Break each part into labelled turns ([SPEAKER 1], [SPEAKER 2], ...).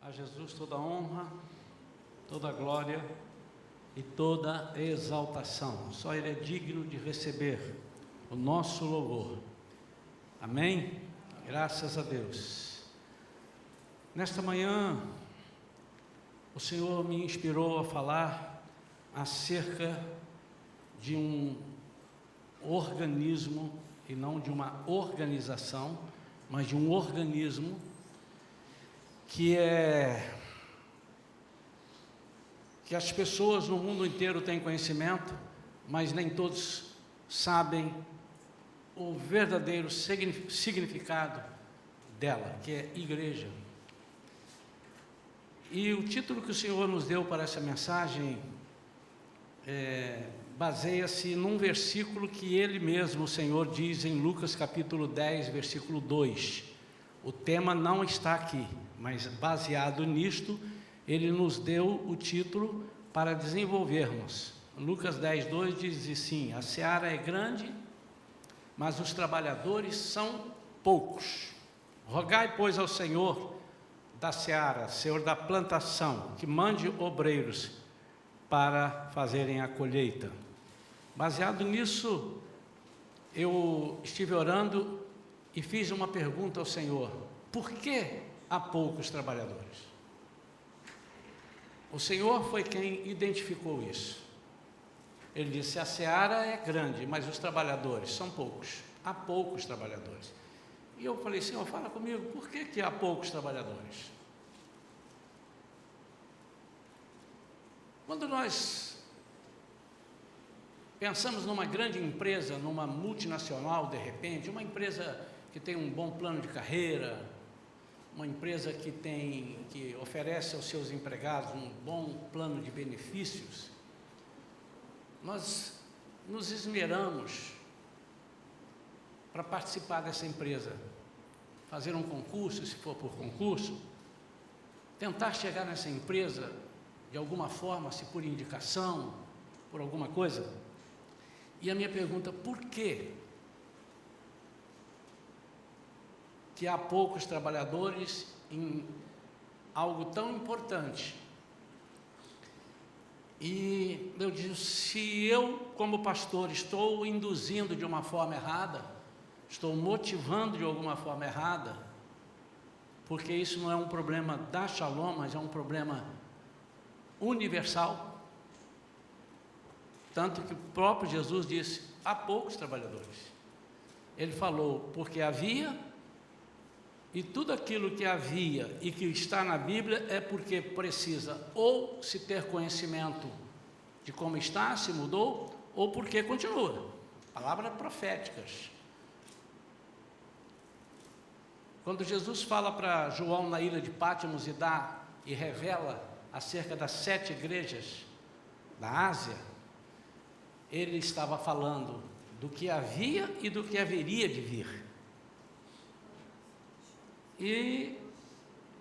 [SPEAKER 1] A Jesus toda honra, toda glória e toda exaltação. Só Ele é digno de receber o nosso louvor. Amém? Graças a Deus. Nesta manhã, o Senhor me inspirou a falar acerca de um organismo, e não de uma organização, mas de um organismo que as pessoas no mundo inteiro têm conhecimento, mas nem todos sabem o verdadeiro significado dela, que é igreja. E o título que o Senhor nos deu para essa mensagem baseia-se num versículo que Ele mesmo, o Senhor, diz em Lucas capítulo 10, versículo 2. O tema não está aqui, mas baseado nisto, Ele nos deu o título para desenvolvermos. Lucas 10, 2 diz assim: a seara é grande, mas os trabalhadores são poucos. Rogai, pois, ao Senhor da seara, Senhor da plantação, que mande obreiros para fazerem a colheita. Baseado nisso, eu estive orando e fiz uma pergunta ao Senhor: por que há poucos trabalhadores? O Senhor foi quem identificou isso. Ele disse: a seara é grande, mas os trabalhadores são poucos. Há poucos trabalhadores. E eu falei: Senhor, fala comigo, por que há poucos trabalhadores? Quando nós pensamos numa grande empresa, numa multinacional, de repente, uma empresa que tem um bom plano de carreira, uma empresa que oferece aos seus empregados um bom plano de benefícios, nós nos esmeramos para participar dessa empresa, fazer um concurso, se for por concurso, tentar chegar nessa empresa de alguma forma, se por indicação, por alguma coisa. E a minha pergunta: por que há poucos trabalhadores em algo tão importante? E eu digo: se eu, como pastor, estou induzindo de uma forma errada, estou motivando de alguma forma errada, porque isso não é um problema da Shalom, mas é um problema universal. Tanto que o próprio Jesus disse: há poucos trabalhadores. Ele falou porque havia, e tudo aquilo que havia e que está na Bíblia é porque precisa ou se ter conhecimento de como está, se mudou, ou porque continua. Palavras proféticas. Quando Jesus fala para João na ilha de Pátimos e revela acerca das 7 igrejas da Ásia, ele estava falando do que havia e do que haveria de vir. E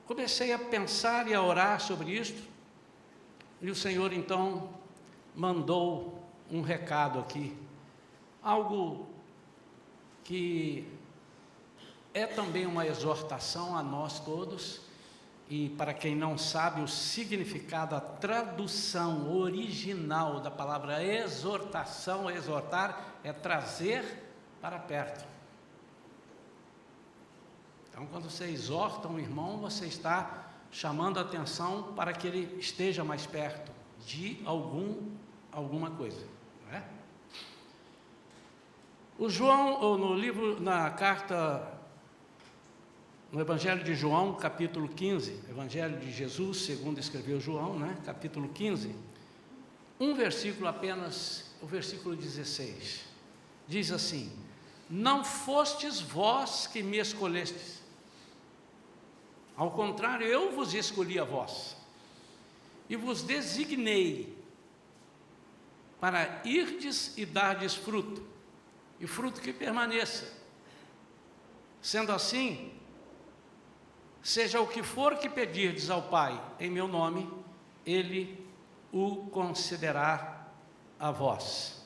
[SPEAKER 1] comecei a pensar e a orar sobre isto, e o Senhor então mandou um recado aqui, algo que é também uma exortação a nós todos. E para quem não sabe o significado, a tradução original da palavra exortação, exortar, é trazer para perto. Então, quando você exorta um irmão, você está chamando a atenção para que ele esteja mais perto de alguma coisa, não é? O João, no Evangelho de João, capítulo 15, Evangelho de Jesus, segundo escreveu João, capítulo 15, um versículo apenas, o versículo 16, diz assim: não fostes vós que me escolhestes, ao contrário, eu vos escolhi a vós, e vos designei para irdes e dardes fruto, e fruto que permaneça. Sendo assim, seja o que for que pedirdes ao Pai em meu nome, Ele o concederá a vós.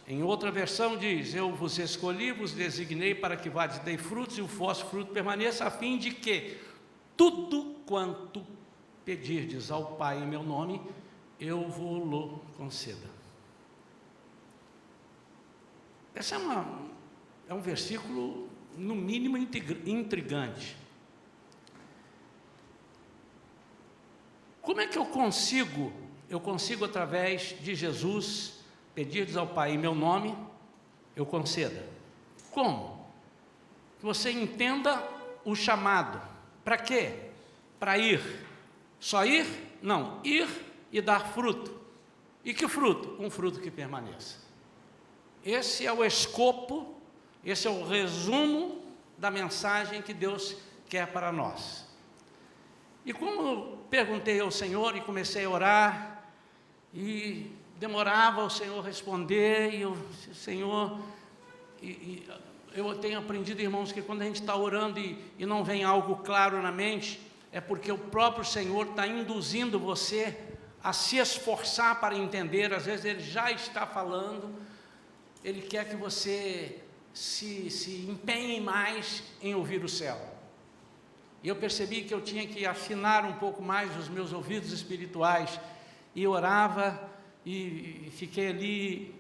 [SPEAKER 1] Em outra versão diz: eu vos escolhi, vos designei para que vades, dei frutos e o vosso fruto permaneça, a fim de que tudo quanto pedirdes ao Pai em meu nome, eu vou-lo conceda. Esse é um versículo, no mínimo, intrigante. Como é que eu consigo através de Jesus, pedirdes ao Pai em meu nome, eu conceda? Como? Que você entenda o chamado. Para quê? Para ir. Só ir? Não. Ir e dar fruto. E que fruto? Um fruto que permaneça. Esse é o escopo, esse é o resumo da mensagem que Deus quer para nós. E como perguntei ao Senhor e comecei a orar, e demorava o Senhor responder, e eu tenho aprendido, irmãos, que quando a gente está orando e não vem algo claro na mente, é porque o próprio Senhor está induzindo você a se esforçar para entender. Às vezes Ele já está falando, Ele quer que você se empenhe mais em ouvir o céu. E eu percebi que eu tinha que afinar um pouco mais os meus ouvidos espirituais, e orava, e fiquei ali,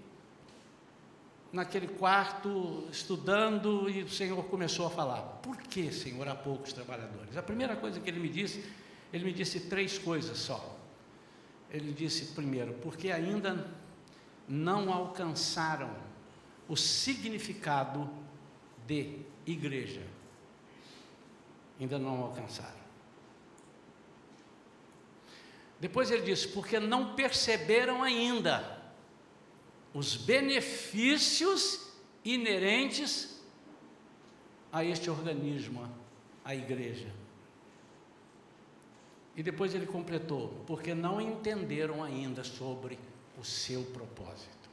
[SPEAKER 1] naquele quarto, estudando, e o Senhor começou a falar. Por que, Senhor, há poucos trabalhadores? A primeira coisa que Ele me disse 3 coisas só. Ele disse, primeiro, porque ainda não alcançaram o significado de igreja. Ainda não alcançaram. Depois ele disse, porque não perceberam ainda os benefícios inerentes a este organismo, a igreja. E depois ele completou, porque não entenderam ainda sobre o seu propósito.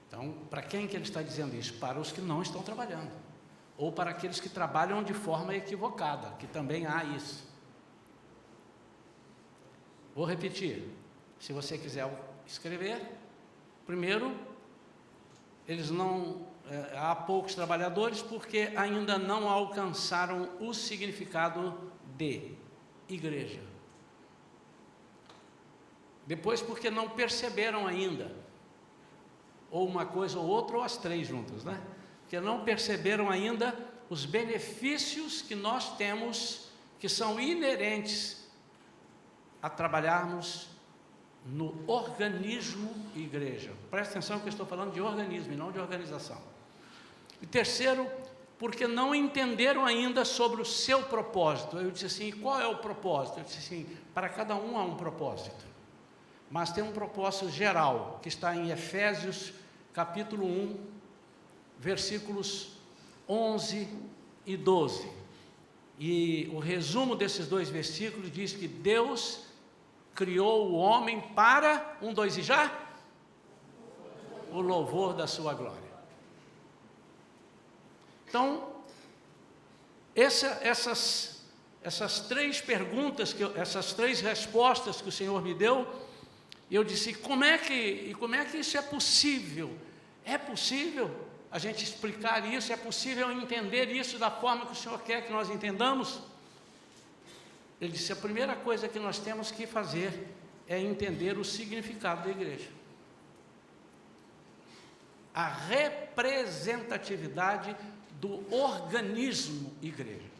[SPEAKER 1] Então, para quem que ele está dizendo isso? Para os que não estão trabalhando, ou para aqueles que trabalham de forma equivocada, que também há isso. Vou repetir, se você quiser escrever. Primeiro, há poucos trabalhadores porque ainda não alcançaram o significado de igreja. Depois, porque não perceberam ainda, ou uma coisa ou outra, ou as 3 juntas, né? Porque não perceberam ainda os benefícios que nós temos, que são inerentes a trabalharmos no organismo igreja. Presta atenção que eu estou falando de organismo e não de organização. E terceiro, porque não entenderam ainda sobre o seu propósito. Eu disse assim, qual é o propósito? Eu disse assim, para cada um há um propósito, mas tem um propósito geral, que está em Efésios capítulo 1, versículos 11 e 12. E o resumo desses 2 versículos diz que Deus criou o homem para, 1, 2 e já? O louvor da sua glória. Então, essas 3 perguntas, essas 3 respostas que o Senhor me deu, eu disse, como é que isso é possível? É possível a gente explicar isso? É possível entender isso da forma que o Senhor quer que nós entendamos? Ele disse, a primeira coisa que nós temos que fazer é entender o significado da igreja. A representatividade do organismo igreja.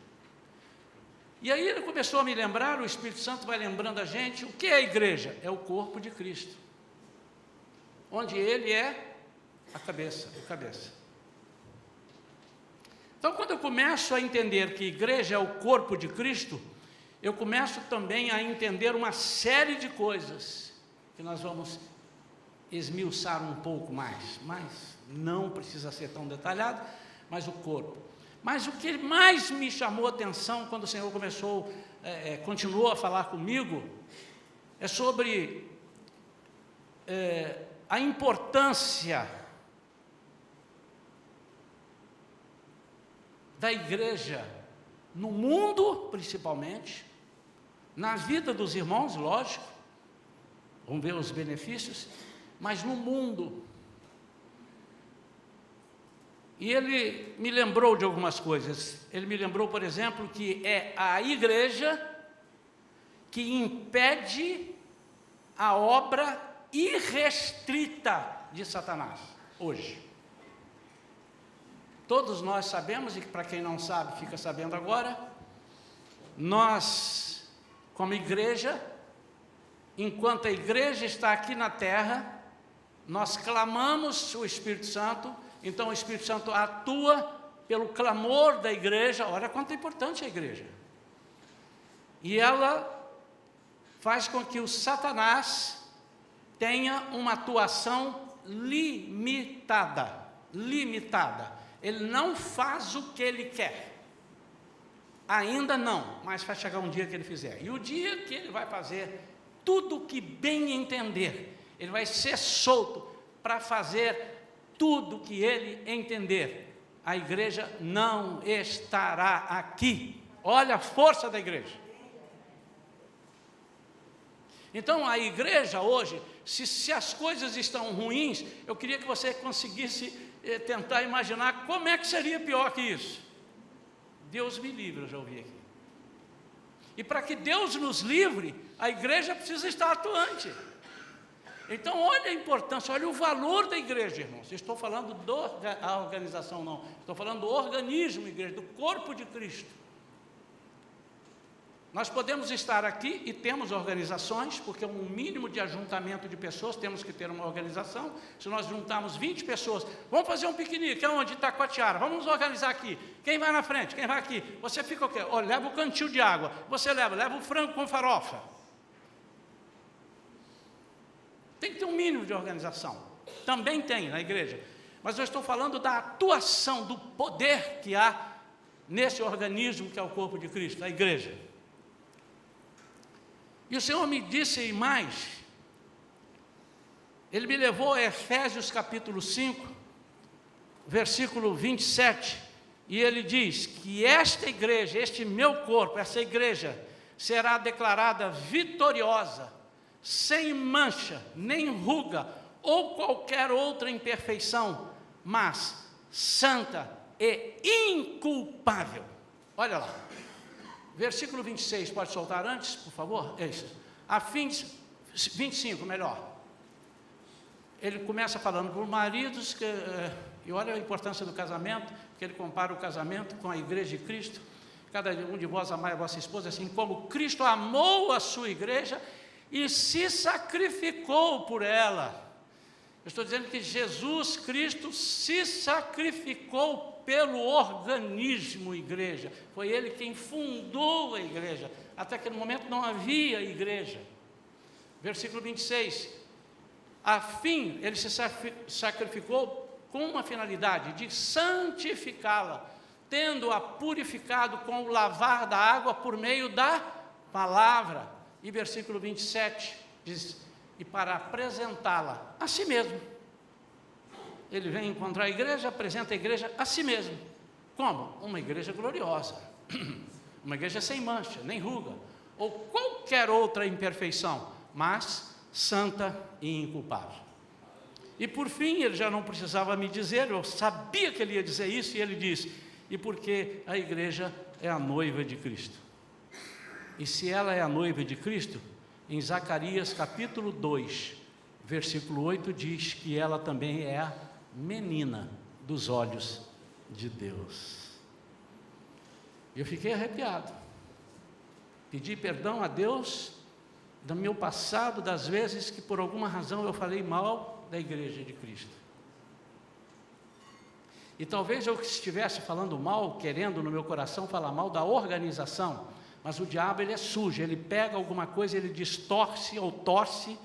[SPEAKER 1] E aí ele começou a me lembrar, o Espírito Santo vai lembrando a gente, o que é a igreja? É o corpo de Cristo, onde ele é a cabeça, o cabeça. Então, quando eu começo a entender que a igreja é o corpo de Cristo, eu começo também a entender uma série de coisas que nós vamos esmiuçar um pouco mais, mas não precisa ser tão detalhado, mas o corpo. Mas o que mais me chamou a atenção quando o Senhor continuou a falar comigo, é sobre a importância da igreja no mundo, principalmente, na vida dos irmãos, lógico, vamos ver os benefícios, mas no mundo. E ele me lembrou de algumas coisas. Ele me lembrou, por exemplo, que é a igreja que impede a obra irrestrita de Satanás, hoje. Todos nós sabemos, e para quem não sabe, fica sabendo agora, nós, como igreja, enquanto a igreja está aqui na terra, nós clamamos o Espírito Santo, então o Espírito Santo atua pelo clamor da igreja. Olha quanto é importante a igreja. E ela faz com que o Satanás tenha uma atuação limitada. Ele não faz o que ele quer. Ainda não, mas vai chegar um dia que ele fizer. E o dia que ele vai fazer tudo o que bem entender, ele vai ser solto para fazer tudo o que ele entender. A igreja não estará aqui. Olha a força da igreja. Então a igreja hoje, se as coisas estão ruins, eu queria que você conseguisse tentar imaginar como é que seria pior que isso. Deus me livre, eu já ouvi aqui. E para que Deus nos livre, a igreja precisa estar atuante. Então olha a importância, olha o valor da igreja, irmãos. Estou falando da organização, não. Estou falando do organismo igreja, do corpo de Cristo. Nós podemos estar aqui e temos organizações, porque um mínimo de ajuntamento de pessoas, temos que ter uma organização. Se nós juntarmos 20 pessoas, vamos fazer um piquenique, aonde? Itacoatiara, vamos nos organizar aqui. Quem vai na frente? Quem vai aqui? Você fica o quê? Olha, leva o cantil de água, você leva o frango com farofa. Tem que ter um mínimo de organização. Também tem na igreja. Mas eu estou falando da atuação, do poder que há nesse organismo que é o corpo de Cristo, a igreja. E o Senhor me disse mais, Ele me levou a Efésios capítulo 5, versículo 27, e Ele diz que esta igreja, este meu corpo, essa igreja, será declarada vitoriosa, sem mancha, nem ruga, ou qualquer outra imperfeição, mas santa e inculpável. Olha lá. Versículo 26, pode soltar antes, por favor? É isso. 25, melhor. Ele começa falando por maridos, e olha a importância do casamento, que ele compara o casamento com a igreja de Cristo. Cada um de vós amai a vossa esposa, assim como Cristo amou a sua igreja e se sacrificou por ela. Eu estou dizendo que Jesus Cristo se sacrificou pelo organismo igreja. Foi Ele quem fundou a igreja. Até aquele momento não havia igreja. Versículo 26. A fim, Ele se sacrificou com uma finalidade de santificá-la, tendo-a purificado com o lavar da água por meio da palavra. E versículo 27 diz: e para apresentá-la a si mesmo. Ele vem encontrar a igreja, apresenta a igreja a si mesmo. Como? Uma igreja gloriosa, uma igreja sem mancha, nem ruga, ou qualquer outra imperfeição, mas santa e inculpável. E por fim, ele já não precisava me dizer, eu sabia que ele ia dizer isso, e ele diz: e porque a igreja é a noiva de Cristo. E se ela é a noiva de Cristo, em Zacarias capítulo 2, versículo 8, diz que ela também é a menina dos olhos de Deus. Eu fiquei arrepiado. Pedi perdão a Deus do meu passado, das vezes que por alguma razão eu falei mal da igreja de Cristo. E talvez eu estivesse falando mal, querendo no meu coração falar mal da organização. Mas o diabo, ele é sujo, ele pega alguma coisa, ele distorce ou torce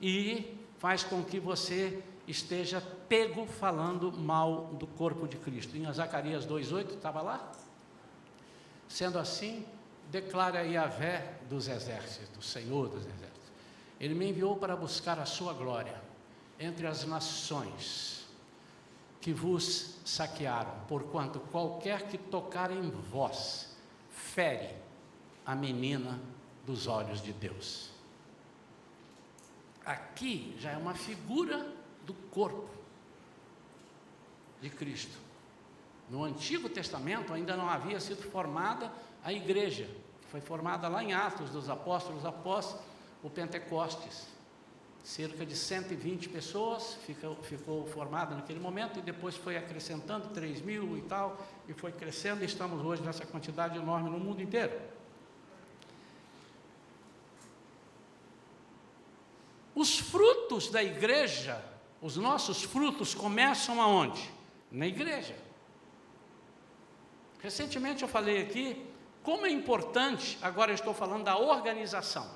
[SPEAKER 1] e faz com que você esteja pego falando mal do corpo de Cristo. Em Zacarias 2,8, estava lá? Sendo assim, declara Yahvé dos exércitos, Senhor dos exércitos. Ele me enviou para buscar a sua glória entre as nações que vos saquearam, porquanto qualquer que tocar em vós, fere a menina dos olhos de Deus. Aqui já é uma figura do corpo de Cristo. No Antigo Testamento ainda não havia sido formada a igreja, que foi formada lá em Atos dos Apóstolos após o Pentecostes. Cerca de 120 pessoas ficou formada naquele momento, e depois foi acrescentando 3.000 e tal, e foi crescendo, e estamos hoje nessa quantidade enorme no mundo inteiro. Os frutos da igreja, os nossos frutos começam aonde? Na igreja. Recentemente eu falei aqui como é importante, agora eu estou falando da organização,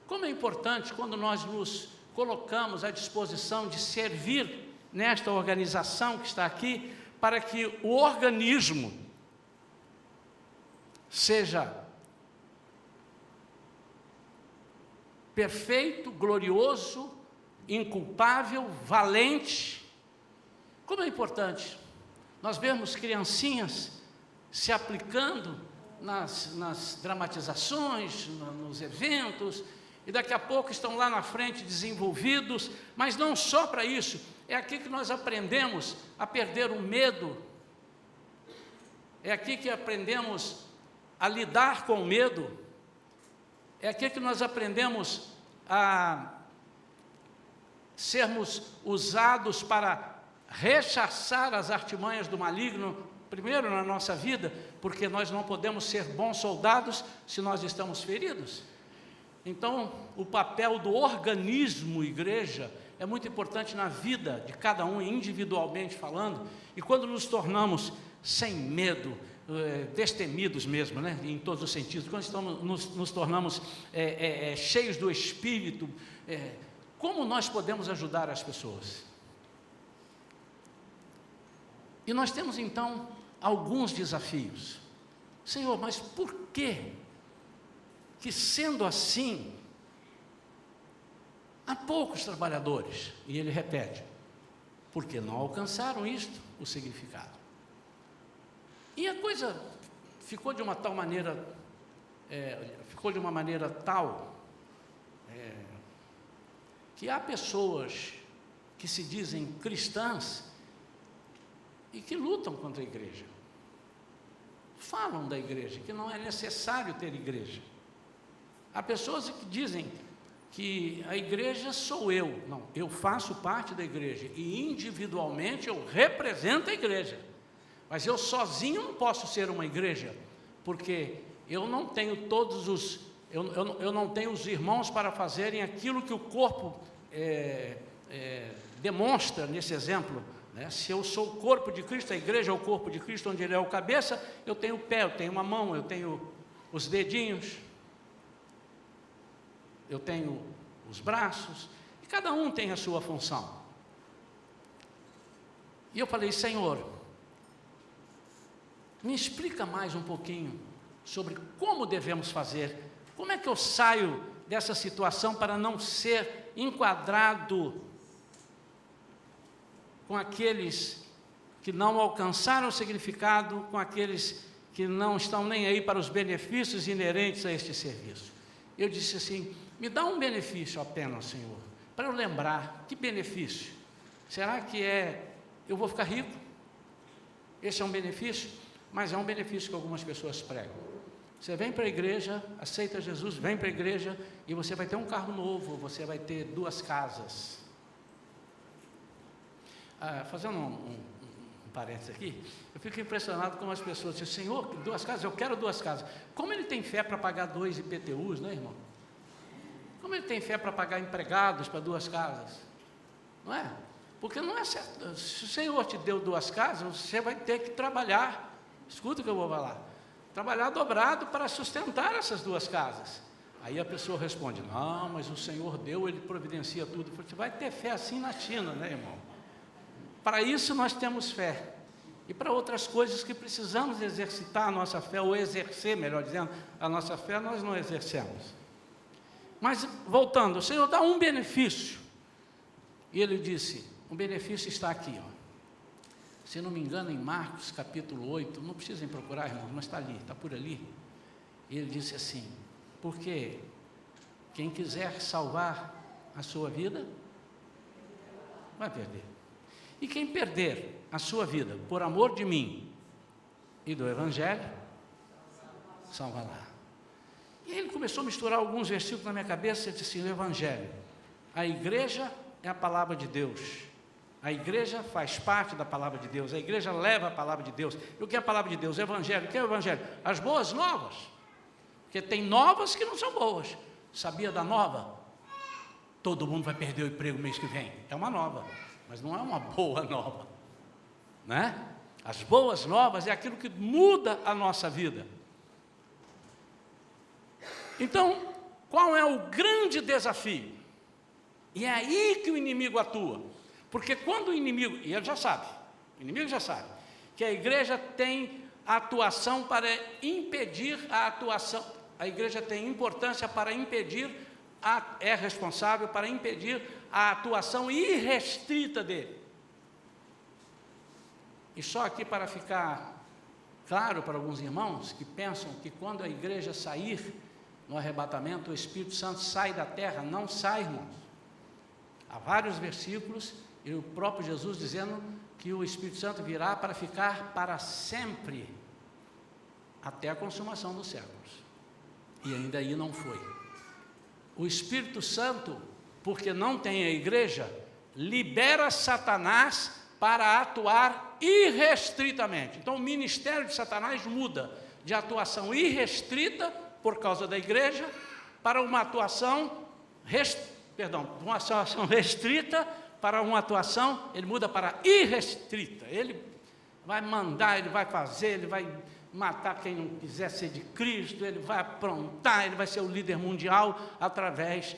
[SPEAKER 1] como é importante quando nós nos colocamos à disposição de servir nesta organização que está aqui, para que o organismo seja perfeito, glorioso, inculpável, valente. Como é importante nós vermos criancinhas se aplicando nas dramatizações, nos eventos, e daqui a pouco estão lá na frente desenvolvidos, mas não só para isso, é aqui que nós aprendemos a perder o medo, é aqui que aprendemos a lidar com o medo, é aqui que nós aprendemos a sermos usados para rechaçar as artimanhas do maligno, primeiro na nossa vida, porque nós não podemos ser bons soldados se nós estamos feridos. Então, o papel do organismo igreja é muito importante na vida de cada um, individualmente falando, e quando nos tornamos sem medo, destemidos mesmo, né, em todos os sentidos, quando nos tornamos cheios do Espírito, como nós podemos ajudar as pessoas? E nós temos então alguns desafios. Senhor, mas por que sendo assim, há poucos trabalhadores? E ele repete, porque não alcançaram isto, o significado. E a coisa ficou de uma tal maneira, que há pessoas que se dizem cristãs e que lutam contra a igreja. Falam da igreja, que não é necessário ter igreja. Há pessoas que dizem que a igreja sou eu. Não, eu faço parte da igreja e individualmente eu represento a igreja. Mas eu sozinho não posso ser uma igreja, porque eu não tenho eu não tenho os irmãos para fazerem aquilo que o corpo demonstra nesse exemplo. Se eu sou o corpo de Cristo, a igreja é o corpo de Cristo, onde Ele é o cabeça, eu tenho o pé, eu tenho uma mão, eu tenho os dedinhos, eu tenho os braços, e cada um tem a sua função. E eu falei, Senhor, me explica mais um pouquinho sobre como devemos fazer, como é que eu saio dessa situação para não ser enquadrado com aqueles que não alcançaram o significado, com aqueles que não estão nem aí para os benefícios inerentes a este serviço. Eu disse assim, me dá um benefício apenas, Senhor, para eu lembrar. Que benefício? Será que eu vou ficar rico? Esse é um benefício? Mas é um benefício que algumas pessoas pregam. Você vem para a igreja, aceita Jesus, vem para a igreja, e você vai ter um carro novo, você vai ter 2 casas. Fazendo um parênteses aqui, eu fico impressionado com as pessoas dizem, Senhor, 2 casas, eu quero 2 casas. Como ele tem fé para pagar 2 IPTUs, né, irmão? Como ele tem fé para pagar empregados para 2 casas? Não é? Porque não é certo. Se o Senhor te deu 2 casas, você vai ter que trabalhar, escuta o que eu vou falar, trabalhar dobrado para sustentar essas 2 casas. Aí a pessoa responde, não, mas o Senhor deu, Ele providencia tudo. Você vai ter fé assim na China, né, irmão? Para isso nós temos fé, e para outras coisas que precisamos exercitar a nossa fé, ou exercer, melhor dizendo, a nossa fé, nós não exercemos. Mas, voltando, o Senhor dá um benefício, e Ele disse, o benefício está aqui, ó. Se não me engano, em Marcos, capítulo 8, não precisem procurar, irmão, mas está ali, está por ali, e Ele disse assim, porque quem quiser salvar a sua vida, vai perder. E quem perder a sua vida por amor de mim e do Evangelho salvará. E ele começou a misturar alguns versículos na minha cabeça e disse assim: o Evangelho, a igreja é a palavra de Deus, a igreja faz parte da palavra de Deus, a igreja leva a palavra de Deus. E o que é a palavra de Deus? O Evangelho. O que é o Evangelho? As boas novas, porque tem novas que não são boas. Sabia da nova? Todo mundo vai perder o emprego mês que vem. É uma nova, mas não é uma boa nova, né? As boas novas é aquilo que muda a nossa vida. Então, qual é o grande desafio? E é aí que o inimigo atua. Porque quando o inimigo, e ele já sabe, o inimigo já sabe, que a igreja tem atuação para impedir a atuação, a igreja tem importância para impedir, é responsável para impedir a atuação irrestrita dele. E só aqui para ficar claro para alguns irmãos que pensam que quando a igreja sair no arrebatamento, o Espírito Santo sai da terra. Não sai, irmãos. Há vários versículos e o próprio Jesus dizendo que o Espírito Santo virá para ficar para sempre, até a consumação dos séculos. E ainda aí não foi. O Espírito Santo, porque não tem a igreja, libera Satanás para atuar irrestritamente. Então o ministério de Satanás muda de atuação irrestrita por causa da igreja para uma atuação uma atuação restrita para uma atuação, ele muda para irrestrita. Ele vai mandar, ele vai fazer, ele vai matar quem não quiser ser de Cristo, ele vai aprontar, ele vai ser o líder mundial através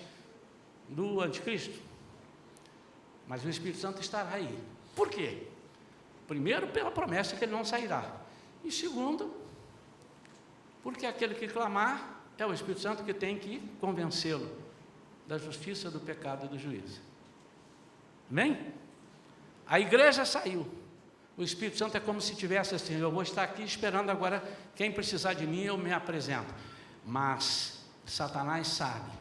[SPEAKER 1] do anticristo. Mas o Espírito Santo estará aí. Por quê? Primeiro, pela promessa que ele não sairá. E segundo, porque aquele que clamar é o Espírito Santo que tem que convencê-lo da justiça, do pecado e do juízo. Amém? A igreja saiu. O Espírito Santo é como se tivesse assim: eu vou estar aqui esperando agora, quem precisar de mim eu me apresento. Mas Satanás sabe.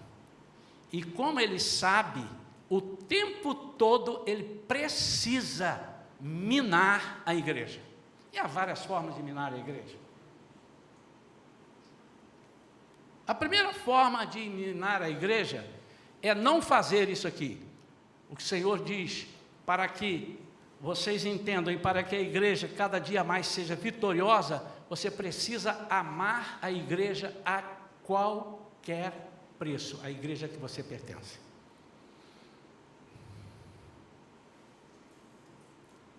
[SPEAKER 1] E como ele sabe, o tempo todo ele precisa minar a igreja. E há várias formas de minar a igreja. A primeira forma de minar a igreja é não fazer isso aqui. O que o Senhor diz, para que vocês entendam e para que a igreja cada dia mais seja vitoriosa, você precisa amar a igreja a qualquer preço, a igreja que você pertence.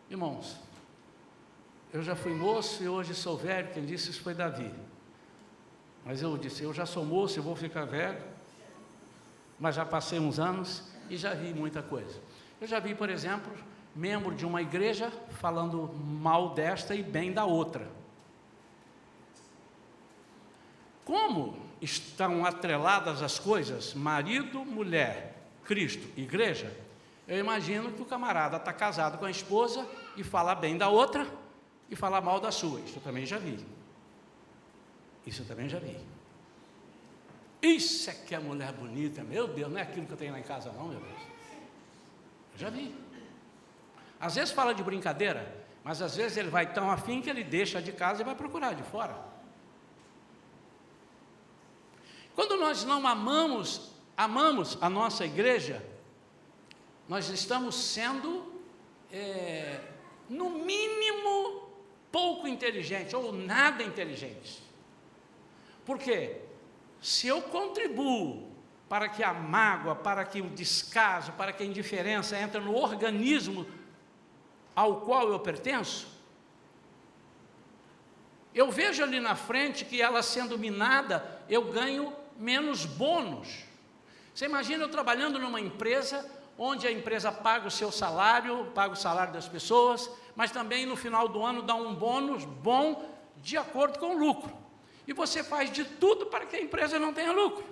[SPEAKER 1] Irmãos, eu já fui moço e hoje sou velho. Quem disse isso foi Davi. Mas eu disse: eu já sou moço, eu vou ficar velho, mas já passei uns anos e já vi muita coisa. Eu já vi, por exemplo, membro de uma igreja falando mal desta e bem da outra. Como estão atreladas as coisas, marido, mulher, Cristo, igreja, eu imagino que o camarada está casado com a esposa e fala bem da outra e fala mal da sua. Isso eu também já vi. Isso eu também já vi. Isso é que é mulher bonita, meu Deus, não é aquilo que eu tenho lá em casa não, meu Deus. Eu já vi. Às vezes fala de brincadeira, mas às vezes ele vai tão afim que ele deixa de casa e vai procurar de fora. Quando nós não amamos a nossa igreja, nós estamos sendo, no mínimo, pouco inteligentes ou nada inteligentes. Por quê? Se eu contribuo para que a mágoa, para que o descaso, para que a indiferença entre no organismo ao qual eu pertenço, eu vejo ali na frente que ela sendo minada, eu ganho menos bônus. Você imagina eu trabalhando numa empresa, onde a empresa paga o seu salário, paga o salário das pessoas, mas também no final do ano dá um bônus bom de acordo com o lucro. E você faz de tudo para que a empresa não tenha lucro.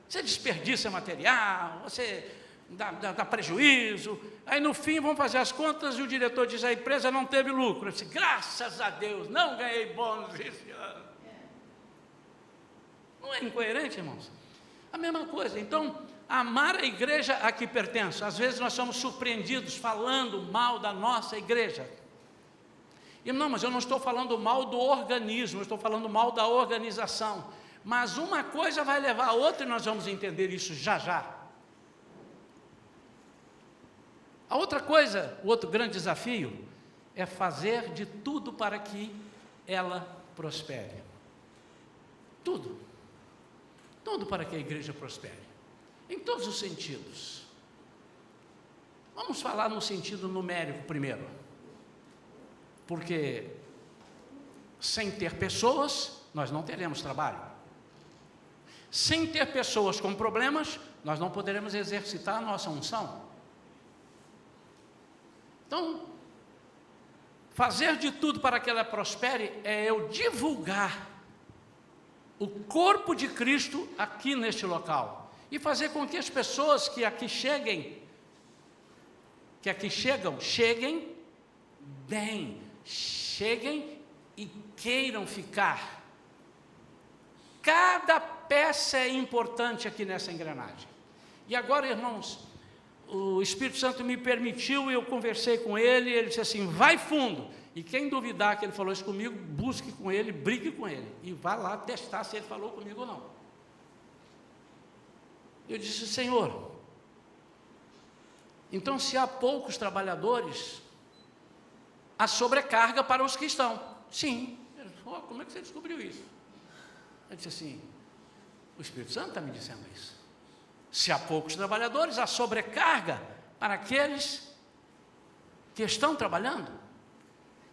[SPEAKER 1] Você desperdiça material, você dá prejuízo, aí no fim vão fazer as contas e o diretor diz: a empresa não teve lucro. Eu disse: graças a Deus, não ganhei bônus esse ano. Não é incoerente, irmãos? A mesma coisa. Então, amar a igreja a que pertenço. Às vezes nós somos surpreendidos falando mal da nossa igreja. E não, mas eu não estou falando mal do organismo, eu estou falando mal da organização. Mas uma coisa vai levar a outra e nós vamos entender isso já já. A outra coisa, o outro grande desafio, é fazer de tudo para que ela prospere. Tudo. Tudo para que a igreja prospere. Em todos os sentidos. Vamos falar no sentido numérico primeiro. Porque sem ter pessoas, nós não teremos trabalho. Sem ter pessoas com problemas, nós não poderemos exercitar a nossa unção. Então, fazer de tudo para que ela prospere é eu divulgar o corpo de Cristo aqui neste local e fazer com que as pessoas que aqui chegam cheguem bem, cheguem e queiram ficar. Cada peça é importante aqui nessa engrenagem. E agora, irmãos, o Espírito Santo me permitiu, eu conversei com ele, ele disse assim, vai fundo, e quem duvidar que ele falou isso comigo, busque com ele, brigue com ele, e vá lá testar se ele falou comigo ou não. Eu disse, Senhor, então se há poucos trabalhadores, há sobrecarga para os que estão. Sim. Ele falou, como é que você descobriu isso? Eu disse assim, o Espírito Santo está me dizendo isso. Se há poucos trabalhadores, há sobrecarga para aqueles que estão trabalhando.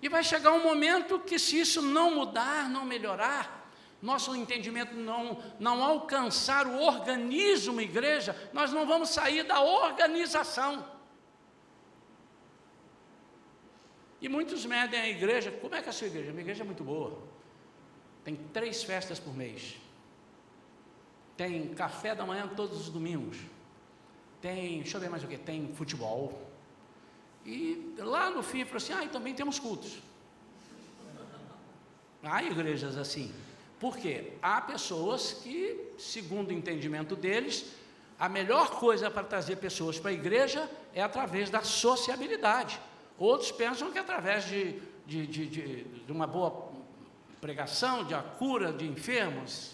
[SPEAKER 1] E vai chegar um momento que, se isso não mudar, não melhorar, nosso entendimento não alcançar o organismo igreja, nós não vamos sair da organização. E muitos medem a igreja. Como é que é a sua igreja? A minha igreja é muito boa. Tem 3 festas por mês. Tem café da manhã todos os domingos. Tem, deixa eu ver mais o que, tem futebol. E lá no fim, falou assim, e também temos cultos. Há igrejas assim. Por quê? Há pessoas que, segundo o entendimento deles, a melhor coisa para trazer pessoas para a igreja é através da sociabilidade. Outros pensam que é através de uma boa pregação, de a cura de enfermos.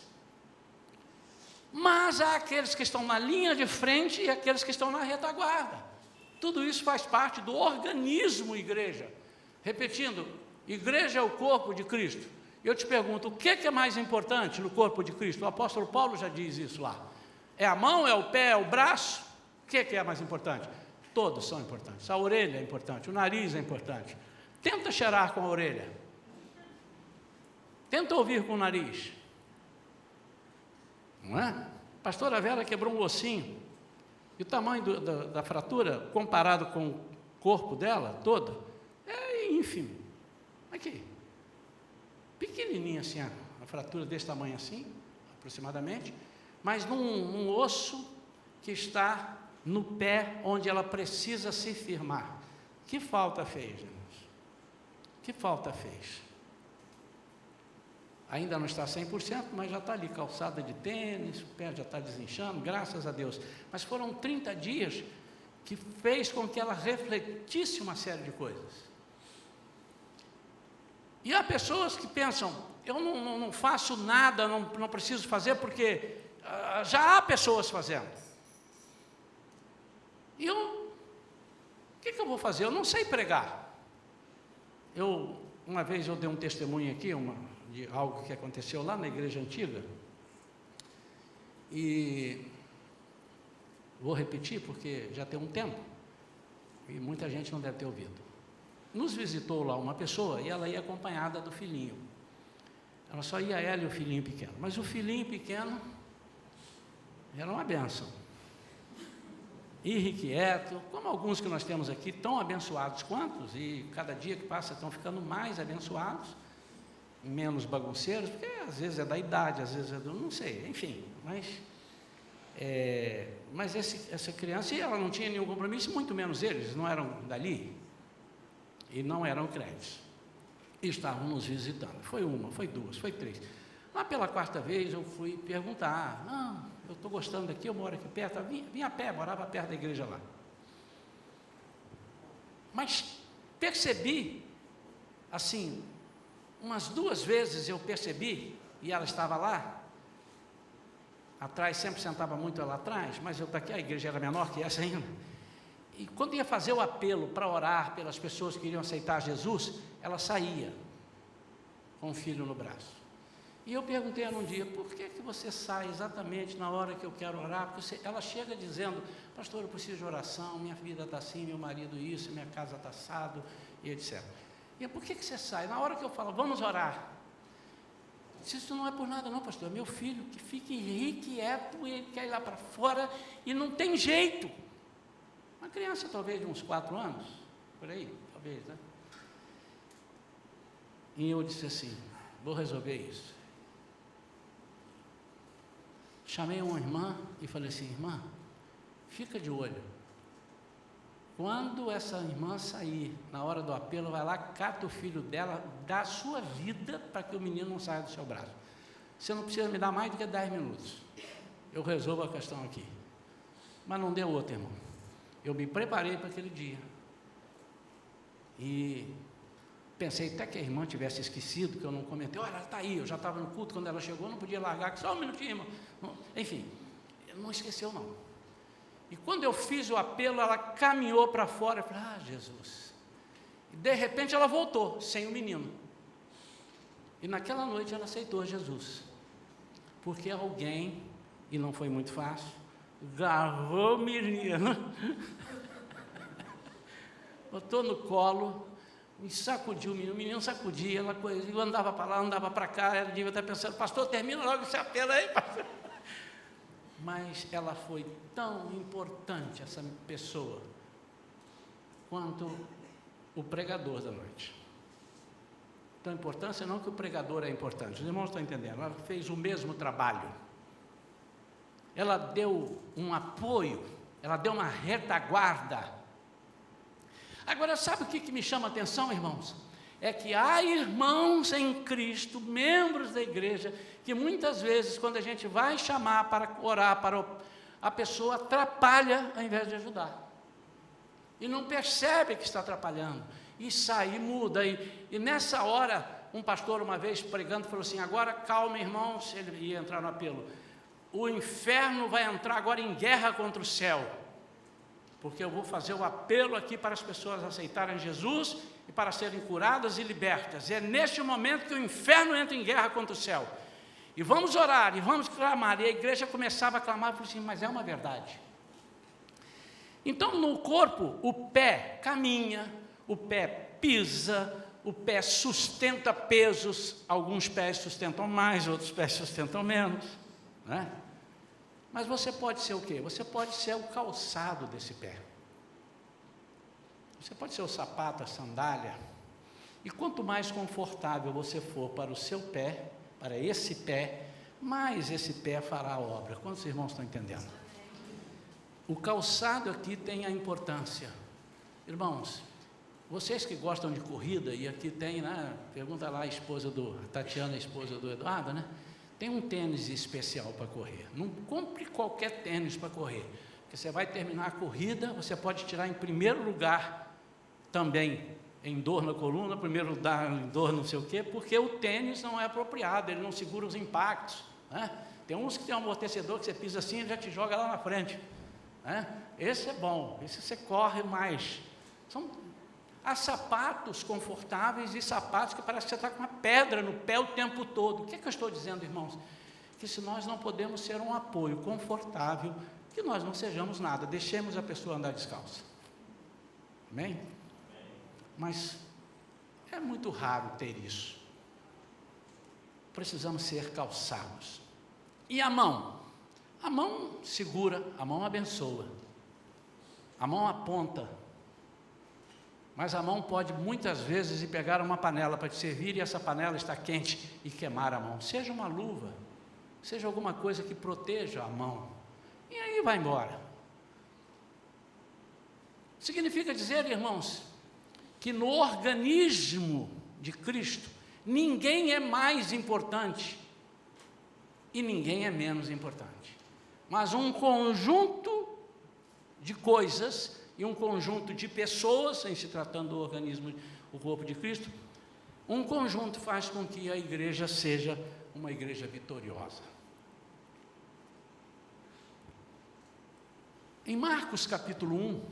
[SPEAKER 1] Mas há aqueles que estão na linha de frente e aqueles que estão na retaguarda. Tudo isso faz parte do organismo igreja. Repetindo, igreja é o corpo de Cristo. Eu te pergunto, o que é mais importante no corpo de Cristo? O apóstolo Paulo já diz isso lá. É a mão, é o pé, é o braço? O que é mais importante? Todos são importantes. A orelha é importante, o nariz é importante. Tenta cheirar com a orelha. Tenta ouvir com o nariz. Não é? A pastora Vera quebrou um ossinho. E o tamanho da fratura, comparado com o corpo dela toda, é ínfimo. Aqui. Pequenininha assim, a fratura desse tamanho assim, aproximadamente. Mas num osso que está no pé, onde ela precisa se firmar. Que falta fez, irmãos? Que falta fez? Ainda não está 100%, mas já está ali, calçada de tênis, o pé já está desinchando, graças a Deus. Mas foram 30 dias que fez com que ela refletisse uma série de coisas. E há pessoas que pensam, eu não faço nada, não preciso fazer, porque já há pessoas fazendo. E o que eu vou fazer? Eu não sei pregar. Uma vez eu dei um testemunho aqui, de algo que aconteceu lá na igreja antiga, e vou repetir porque já tem um tempo, e muita gente não deve ter ouvido. Nos visitou lá uma pessoa, e ela ia acompanhada do filhinho. Ela só ia ela e o filhinho pequeno, mas o filhinho pequeno era uma bênção. Irrequieto, como alguns que nós temos aqui, tão abençoados quantos, e cada dia que passa estão ficando mais abençoados, menos bagunceiros, porque às vezes é da idade, às vezes é do, não sei, enfim, mas essa criança, e ela não tinha nenhum compromisso, muito menos eles, não eram dali, e não eram crentes, e estavam nos visitando. Foi uma, foi duas, foi três. Lá pela 4ª vez eu fui perguntar, eu estou gostando daqui, eu moro aqui perto, vim a pé, morava perto da igreja lá. Mas percebi assim, umas 2 vezes eu percebi, e ela estava lá, atrás, sempre sentava muito lá atrás, mas eu daqui, a igreja era menor que essa ainda, e quando ia fazer o apelo para orar pelas pessoas que iriam aceitar Jesus, ela saía, com o filho no braço. E eu perguntei a ela um dia, por que você sai exatamente na hora que eu quero orar? Porque ela chega dizendo, pastor, eu preciso de oração, minha vida está assim, meu marido isso, minha casa está assado, e etc. E eu, por que você sai? Na hora que eu falo, vamos orar. Isso não é por nada não, pastor, é meu filho que fica irrequieto, ele quer ir lá para fora e não tem jeito. Uma criança talvez de uns 4 anos, por aí, talvez, né? E eu disse assim, vou resolver isso. Chamei uma irmã e falei assim, irmã, fica de olho. Quando essa irmã sair, na hora do apelo, vai lá, cata o filho dela, dá a sua vida para que o menino não saia do seu braço. Você não precisa me dar mais do que 10 minutos. Eu resolvo a questão aqui. Mas não deu outra, irmão. Eu me preparei para aquele dia. E pensei até que a irmã tivesse esquecido, que eu não comentei. Olha, ela está aí, eu já estava no culto quando ela chegou, não podia largar, só um minutinho, irmão. Enfim, não esqueceu não. E quando eu fiz o apelo, ela caminhou para fora, eu falei, Jesus. E de repente ela voltou, sem o menino. E naquela noite ela aceitou Jesus. Porque alguém, e não foi muito fácil, agarrou o menino, botou no colo, me sacudiu, o menino sacudia, ela eu andava para lá, andava para cá, ela devia estar pensando, pastor, termina logo esse apelo aí, pastor. Mas ela foi tão importante, essa pessoa, quanto o pregador da noite. Então, a importância não que o pregador é importante, os irmãos estão entendendo, ela fez o mesmo trabalho. Ela deu um apoio, ela deu uma retaguarda. Agora, sabe o que me chama a atenção, irmãos? É que há irmãos em Cristo, membros da igreja, que muitas vezes, quando a gente vai chamar para orar, a pessoa atrapalha ao invés de ajudar. E não percebe que está atrapalhando. E sai, e muda. E nessa hora, um pastor uma vez pregando, falou assim, agora calma, irmãos, ele ia entrar no apelo. O inferno vai entrar agora em guerra contra o céu. Porque eu vou fazer o apelo aqui para as pessoas aceitarem Jesus e para serem curadas e libertas. É neste momento que o inferno entra em guerra contra o céu. E vamos orar, e vamos clamar. E a igreja começava a clamar, e falou assim, mas é uma verdade. Então, no corpo, o pé caminha, o pé pisa, o pé sustenta pesos. Alguns pés sustentam mais, outros pés sustentam menos, né? Mas você pode ser o quê? Você pode ser o calçado desse pé. Você pode ser o sapato, a sandália. E quanto mais confortável você for para o seu pé, para esse pé, mais esse pé fará a obra. Quantos irmãos estão entendendo? O calçado aqui tem a importância. Irmãos, vocês que gostam de corrida, e aqui tem, né? Pergunta lá a esposa a Tatiana, a esposa do Eduardo, né? Tem um tênis especial para correr. Não compre qualquer tênis para correr. Porque você vai terminar a corrida, você pode tirar em primeiro lugar também em dor na coluna, primeiro lugar em dor não sei o quê, porque o tênis não é apropriado, ele não segura os impactos, né? Tem uns que tem um amortecedor que você pisa assim e já te joga lá na frente, né? Esse é bom, esse você corre mais. Há sapatos confortáveis e sapatos que parece que você está com uma pedra no pé o tempo todo. O que eu estou dizendo, irmãos? Que se nós não podemos ser um apoio confortável, que nós não sejamos nada, deixemos a pessoa andar descalça. Amém? Mas é muito raro ter isso. Precisamos ser calçados. E a mão? A mão segura, a mão abençoa, a mão aponta. Mas a mão pode muitas vezes ir pegar uma panela para te servir e essa panela está quente e queimar a mão. Seja uma luva, seja alguma coisa que proteja a mão. E aí vai embora. Significa dizer, irmãos, que no organismo de Cristo, ninguém é mais importante e ninguém é menos importante. Mas um conjunto de coisas e um conjunto de pessoas, em se tratando do organismo, o corpo de Cristo, Um conjunto faz com que a igreja seja uma igreja vitoriosa. Em Marcos capítulo 1,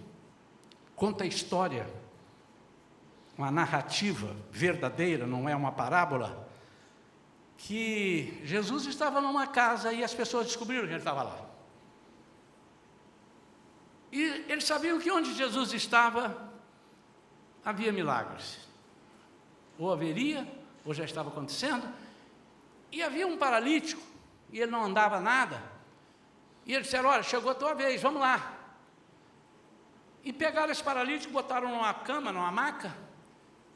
[SPEAKER 1] conta a história, uma narrativa verdadeira, não é uma parábola, que Jesus estava numa casa e as pessoas descobriram que ele estava lá. E eles sabiam que onde Jesus estava, havia milagres. Ou haveria, ou já estava acontecendo. E havia um paralítico, e ele não andava nada. E eles disseram, olha, chegou a tua vez, vamos lá. E pegaram esse paralítico, botaram numa cama, numa maca.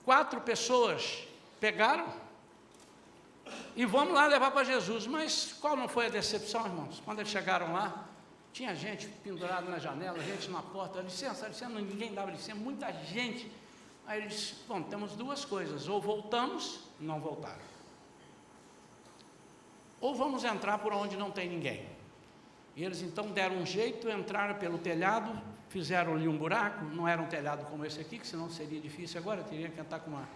[SPEAKER 1] 4 pessoas pegaram e vamos lá levar para Jesus. Mas qual não foi a decepção, irmãos? Quando eles chegaram lá, tinha gente pendurada na janela, gente na porta, licença, ninguém dava licença, muita gente. Aí eles disseram, bom, temos 2 coisas, ou voltamos, não voltaram. Ou vamos entrar por onde não tem ninguém. E eles então deram um jeito, entraram pelo telhado, fizeram ali um buraco, não era um telhado como esse aqui, que senão seria difícil agora, teria que entrar com uma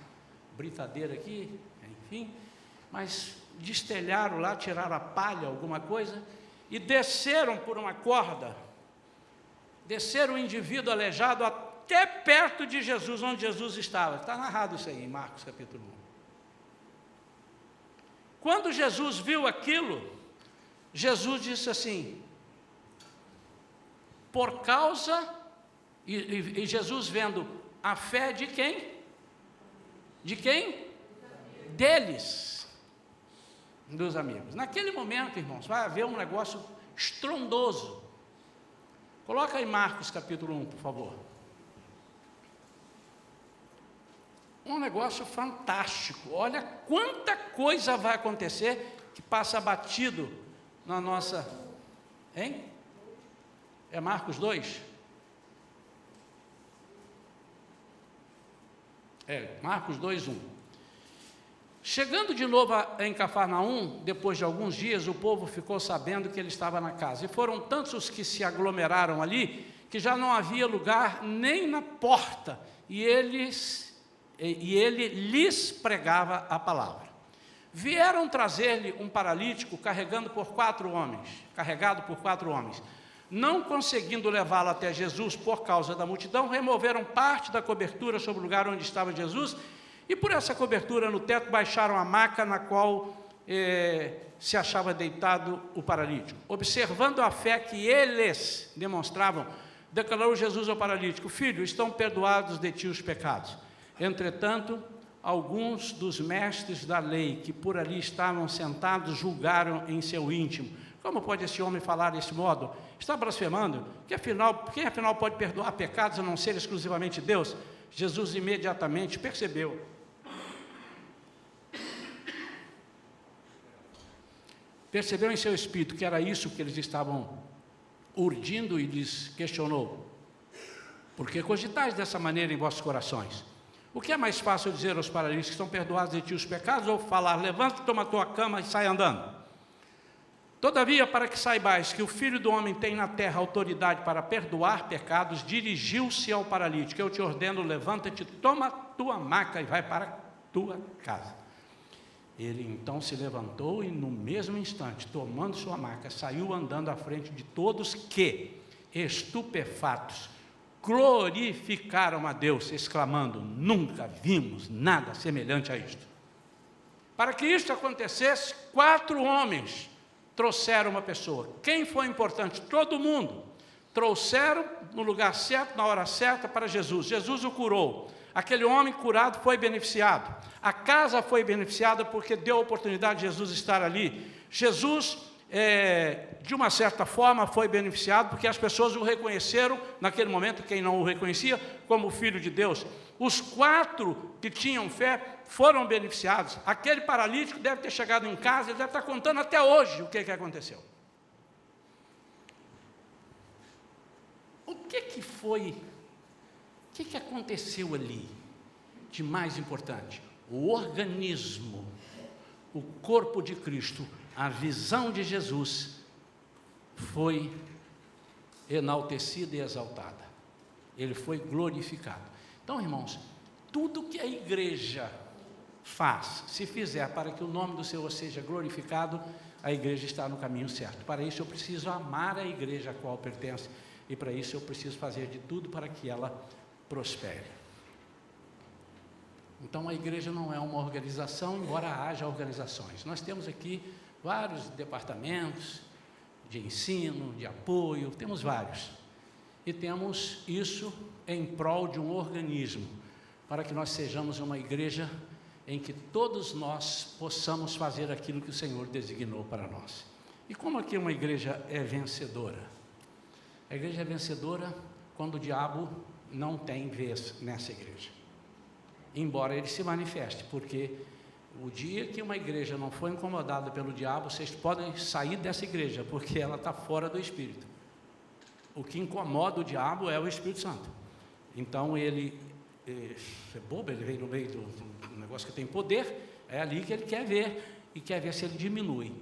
[SPEAKER 1] britadeira aqui, enfim, mas destelharam lá, tiraram a palha, alguma coisa, e desceram por uma corda, desceram o indivíduo aleijado até perto de Jesus, onde Jesus estava. Está narrado isso aí em Marcos capítulo 1. Quando Jesus viu aquilo, Jesus disse assim, por causa, e Jesus vendo a fé de quem? De quem? Deles, dos amigos. Naquele momento, irmãos, vai haver um negócio estrondoso. Coloca aí Marcos capítulo 1, por favor. Um negócio fantástico. Olha quanta coisa vai acontecer que passa batido na nossa... Hein? É Marcos 2? Marcos 2, 1. Chegando de novo em Cafarnaum, depois de alguns dias, o povo ficou sabendo que ele estava na casa. E foram tantos os que se aglomeraram ali, que já não havia lugar nem na porta. E ele lhes pregava a palavra. Vieram trazer-lhe um paralítico carregado por 4 homens. Não conseguindo levá-lo até Jesus por causa da multidão, removeram parte da cobertura sobre o lugar onde estava Jesus, e por essa cobertura no teto baixaram a maca na qual se achava deitado o paralítico. Observando a fé que eles demonstravam, declarou Jesus ao paralítico, filho, estão perdoados de ti os pecados. Entretanto, alguns dos mestres da lei que por ali estavam sentados julgaram em seu íntimo, como pode esse homem falar desse modo? Está blasfemando? Quem afinal pode perdoar pecados a não ser exclusivamente Deus? Jesus imediatamente percebeu. Percebeu em seu espírito que era isso que eles estavam urdindo e lhes questionou. Por que cogitais dessa maneira em vossos corações? O que é mais fácil dizer aos paralíticos que estão perdoados de ti os pecados, ou falar, levanta, toma a tua cama e sai andando? Todavia, para que saibais que o Filho do Homem tem na terra autoridade para perdoar pecados, dirigiu-se ao paralítico, eu te ordeno, levanta-te, toma a tua maca e vai para a tua casa. Ele então se levantou e no mesmo instante, tomando sua maca, saiu andando à frente de todos que, estupefatos, glorificaram a Deus, exclamando, nunca vimos nada semelhante a isto. Para que isto acontecesse, 4 homens trouxeram uma pessoa. Quem foi importante? Todo mundo. Trouxeram no lugar certo, na hora certa, para Jesus. Jesus o curou. Aquele homem curado foi beneficiado. A casa foi beneficiada porque deu a oportunidade de Jesus estar ali. Jesus, de uma certa forma, foi beneficiado porque as pessoas o reconheceram, naquele momento, quem não o reconhecia, como Filho de Deus. Os 4 que tinham fé foram beneficiados. Aquele paralítico deve ter chegado em casa, ele deve estar contando até hoje o que aconteceu. O que foi, o que aconteceu ali de mais importante? O organismo, o corpo de Cristo, a visão de Jesus foi enaltecida e exaltada. Ele foi glorificado. Então, irmãos, tudo que a igreja faz, se fizer para que o nome do Senhor seja glorificado, a igreja está no caminho certo. Para isso eu preciso amar a igreja a qual pertenço, e para isso eu preciso fazer de tudo para que ela prospere. Então a igreja não é uma organização, embora haja organizações. Nós temos aqui vários departamentos de ensino, de apoio, temos vários. E temos isso em prol de um organismo, para que nós sejamos uma igreja em que todos nós possamos fazer aquilo que o Senhor designou para nós. E como aqui uma igreja é vencedora? A igreja é vencedora quando o diabo não tem vez nessa igreja, embora ele se manifeste, porque o dia que uma igreja não for incomodada pelo diabo, vocês podem sair dessa igreja, porque ela está fora do Espírito. O que incomoda o diabo é o Espírito Santo. Então ele é bobo, ele vem no meio do negócio que tem poder, é ali que ele quer ver, e quer ver se ele diminui.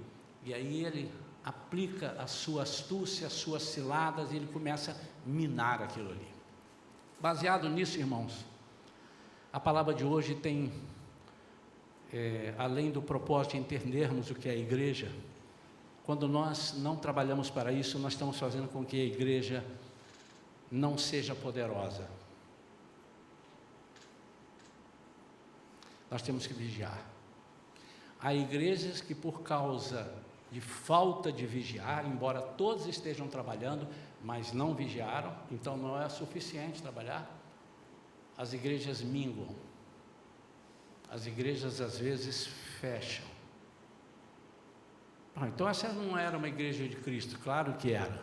[SPEAKER 1] E aí ele aplica a sua astúcia, as suas ciladas, e ele começa a minar aquilo ali. Baseado nisso, irmãos, a palavra de hoje tem, além do propósito de entendermos o que é a igreja, quando nós não trabalhamos para isso, nós estamos fazendo com que a igreja não seja poderosa. Nós temos que vigiar. Há igrejas que, por causa de falta de vigiar, embora todos estejam trabalhando, mas não vigiaram, então não é suficiente trabalhar. As igrejas minguam, as igrejas às vezes fecham. Então essa não era uma igreja de Cristo, claro que era.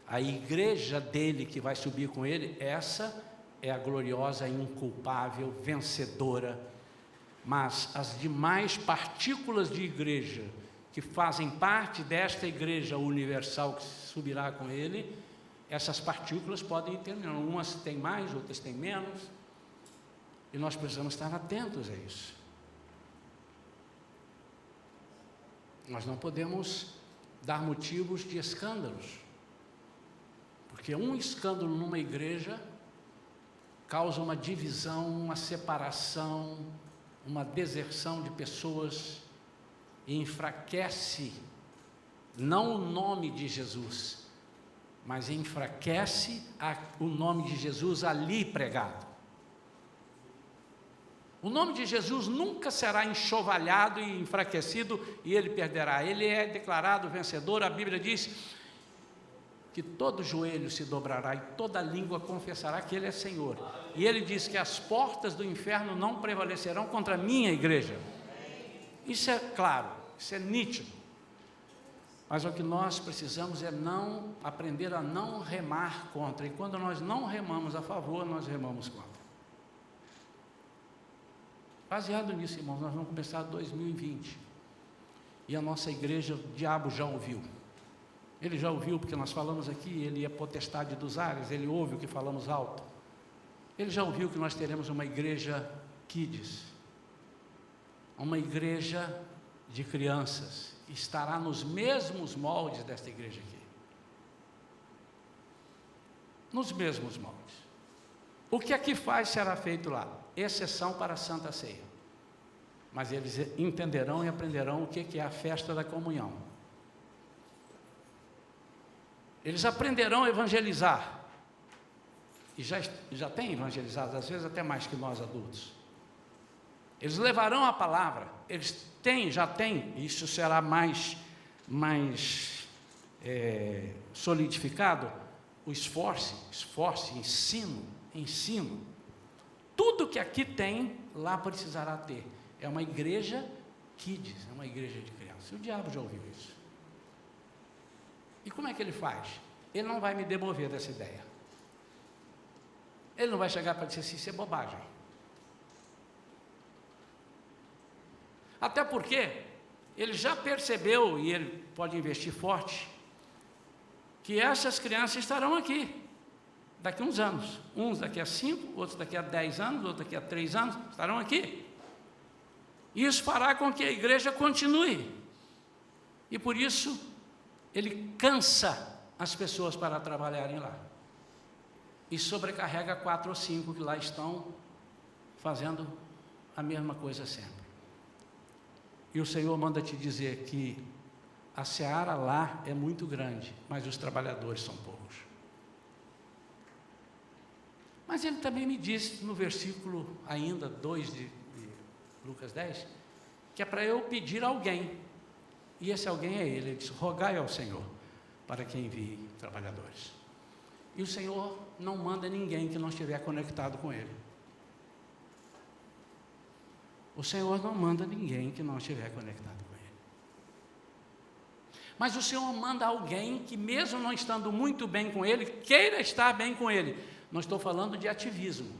[SPEAKER 1] A igreja dele que vai subir com ele, essa é a gloriosa, inculpável, vencedora. Mas as demais partículas de igreja que fazem parte desta igreja universal que subirá com ele, essas partículas podem ter, umas têm mais, outras têm menos, e nós precisamos estar atentos a isso. Nós não podemos dar motivos de escândalos, porque um escândalo numa igreja causa uma divisão, uma separação, uma deserção de pessoas, e enfraquece não o nome de Jesus, mas enfraquece o nome de Jesus ali pregado. O nome de Jesus nunca será enxovalhado e enfraquecido e ele perderá. Ele é declarado vencedor. A Bíblia diz que todo joelho se dobrará e toda língua confessará que ele é Senhor. E ele diz que as portas do inferno não prevalecerão contra a minha igreja. Isso é claro, isso é nítido. Mas o que nós precisamos é aprender a não remar contra. E quando nós não remamos a favor, nós remamos contra. Baseado nisso, irmãos, nós vamos começar 2020. E a nossa igreja, o diabo já ouviu. Ele já ouviu, porque nós falamos aqui, ele é potestade dos ares, ele ouve o que falamos alto. Ele já ouviu que nós teremos uma igreja kids, uma igreja de crianças, estará nos mesmos moldes desta igreja aqui. Nos mesmos moldes. O que aqui faz será feito lá, exceção para a Santa Ceia. Mas eles entenderão e aprenderão o que é a festa da comunhão. Eles aprenderão a evangelizar. E já têm evangelizado, às vezes até mais que nós adultos. Eles levarão a palavra, eles já têm, isso será mais solidificado, o esforço, ensino. Tudo que aqui tem, lá precisará ter. É uma igreja kids, é uma igreja de crianças. O diabo já ouviu isso. E como é que ele faz? Ele não vai me demover dessa ideia. Ele não vai chegar para dizer assim, isso é bobagem. Até porque ele já percebeu, e ele pode investir forte, que essas crianças estarão aqui daqui a uns anos. Uns daqui a 5, outros daqui a 10 anos, outros daqui a 3 anos, estarão aqui. E isso fará com que a igreja continue. E por isso, ele cansa as pessoas para trabalharem lá. E sobrecarrega 4 ou 5 que lá estão fazendo a mesma coisa sempre. E o Senhor manda te dizer que a seara lá é muito grande, mas os trabalhadores são poucos. Mas ele também me disse no versículo ainda 2 de Lucas 10, que é para eu pedir a alguém, e esse alguém é ele disse, rogai ao Senhor, para que envie trabalhadores. E o Senhor não manda ninguém que não estiver conectado com ele. O Senhor não manda ninguém que não estiver conectado com ele. Mas o Senhor manda alguém que, mesmo não estando muito bem com ele, queira estar bem com ele. Não estou falando de ativismo,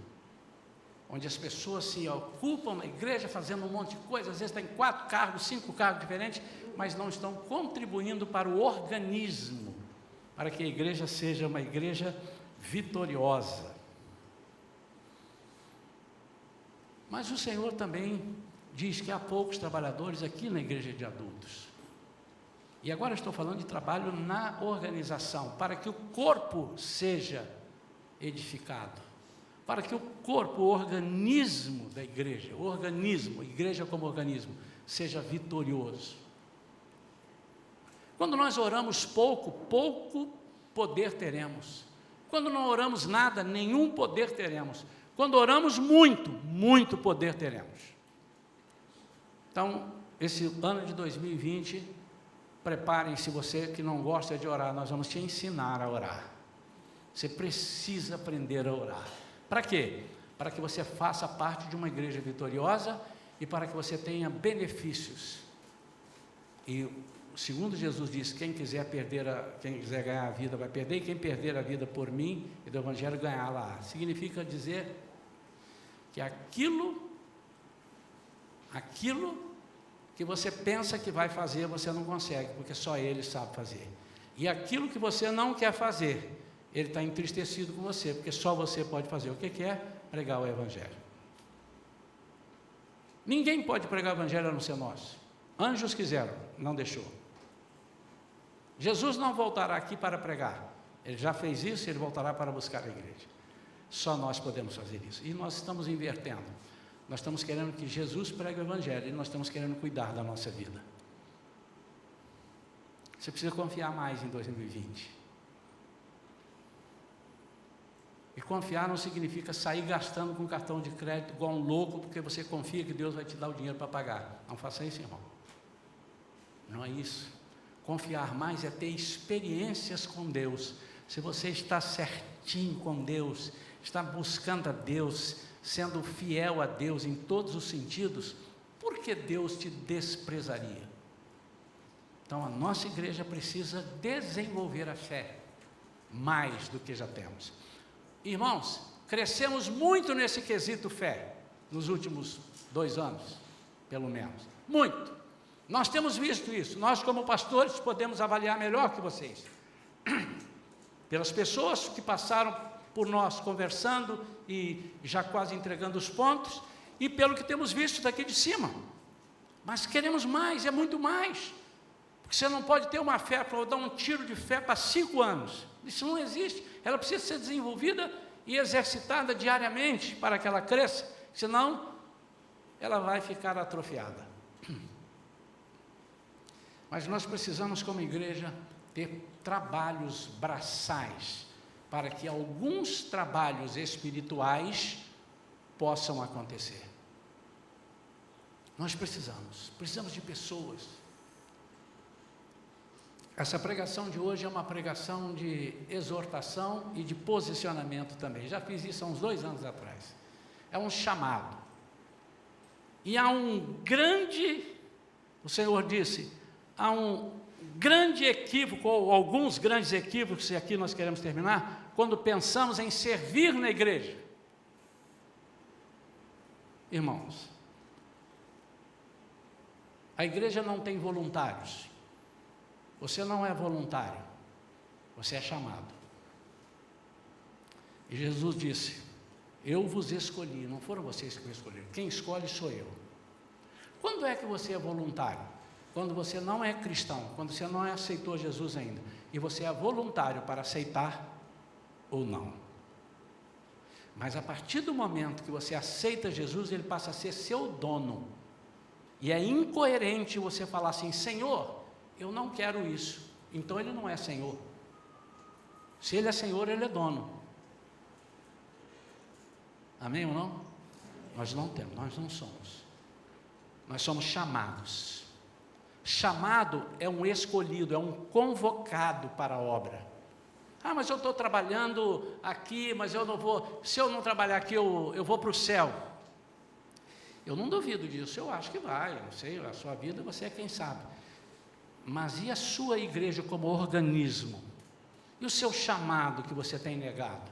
[SPEAKER 1] onde as pessoas se ocupam na igreja fazendo um monte de coisa, às vezes tem 4 cargos, 5 cargos diferentes, mas não estão contribuindo para o organismo, para que a igreja seja uma igreja vitoriosa. Mas o Senhor também diz que há poucos trabalhadores aqui na igreja de adultos. E agora estou falando de trabalho na organização, para que o corpo seja edificado, para que o corpo, o organismo da igreja, a igreja como organismo, seja vitorioso. Quando nós oramos pouco, pouco poder teremos. Quando não oramos nada, nenhum poder teremos. Quando oramos muito, muito poder teremos. Então, esse ano de 2020, preparem-se, você que não gosta de orar, nós vamos te ensinar a orar. Você precisa aprender a orar. Para quê? Para que você faça parte de uma igreja vitoriosa e para que você tenha benefícios. E segundo Jesus disse, quem quiser ganhar a vida vai perder, e quem perder a vida por mim e do Evangelho ganhá-la. Significa dizer que aquilo que você pensa que vai fazer, você não consegue, porque só Ele sabe fazer. E aquilo que você não quer fazer, Ele está entristecido com você, porque só você pode fazer. O que é? Pregar o Evangelho. Ninguém pode pregar o Evangelho a não ser nós. Anjos quiseram, não deixou. Jesus não voltará aqui para pregar. Ele já fez isso, Ele voltará para buscar a igreja. Só nós podemos fazer isso. E nós estamos invertendo. Nós estamos querendo que Jesus pregue o Evangelho e nós estamos querendo cuidar da nossa vida. Você precisa confiar mais em 2020. E confiar não significa sair gastando com cartão de crédito igual um louco, porque você confia que Deus vai te dar o dinheiro para pagar. Não faça isso, irmão. Não é isso. Confiar mais é ter experiências com Deus. Se você está certinho com Deus, está buscando a Deus, sendo fiel a Deus em todos os sentidos, por que Deus te desprezaria? Então a nossa igreja precisa desenvolver a fé, mais do que já temos. Irmãos, crescemos muito nesse quesito fé, nos últimos 2 anos, pelo menos, muito. Nós temos visto isso, nós como pastores podemos avaliar melhor que vocês, pelas pessoas que passaram por nós conversando e já quase entregando os pontos, e pelo que temos visto daqui de cima. Mas queremos mais, é muito mais, porque você não pode ter uma fé, para dar um tiro de fé para 5 anos, isso não existe, ela precisa ser desenvolvida e exercitada diariamente para que ela cresça, senão ela vai ficar atrofiada. Mas nós precisamos como igreja ter trabalhos braçais, para que alguns trabalhos espirituais possam acontecer. Nós precisamos de pessoas. Essa pregação de hoje é uma pregação de exortação e de posicionamento também. Já fiz isso há uns 2 anos atrás. É um chamado. E há o Senhor disse, há um grande equívoco, ou alguns grandes equívocos, e aqui nós queremos terminar, quando pensamos em servir na igreja. Irmãos, a igreja não tem voluntários. Você não é voluntário, você é chamado. E Jesus disse, eu vos escolhi, não foram vocês que me escolheram, quem escolhe sou eu. Quando é que você é voluntário? Quando você não é cristão, quando você não aceitou Jesus ainda, e você é voluntário para aceitar ou não. Mas a partir do momento que você aceita Jesus, Ele passa a ser seu dono, E é incoerente você falar assim: Senhor, eu não quero isso. Então ele não é Senhor. Se ele é Senhor, ele é dono. Amém ou não? Nós não temos, nós não somos. Nós somos chamados. Chamado é um escolhido, é um convocado para a obra. Ah, mas eu estou trabalhando aqui, mas eu não vou, se eu não trabalhar aqui, eu vou para o céu. Eu não duvido disso, eu acho que vai, não sei, a sua vida você é quem sabe. Mas e a sua igreja como organismo? E o seu chamado que você tem negado?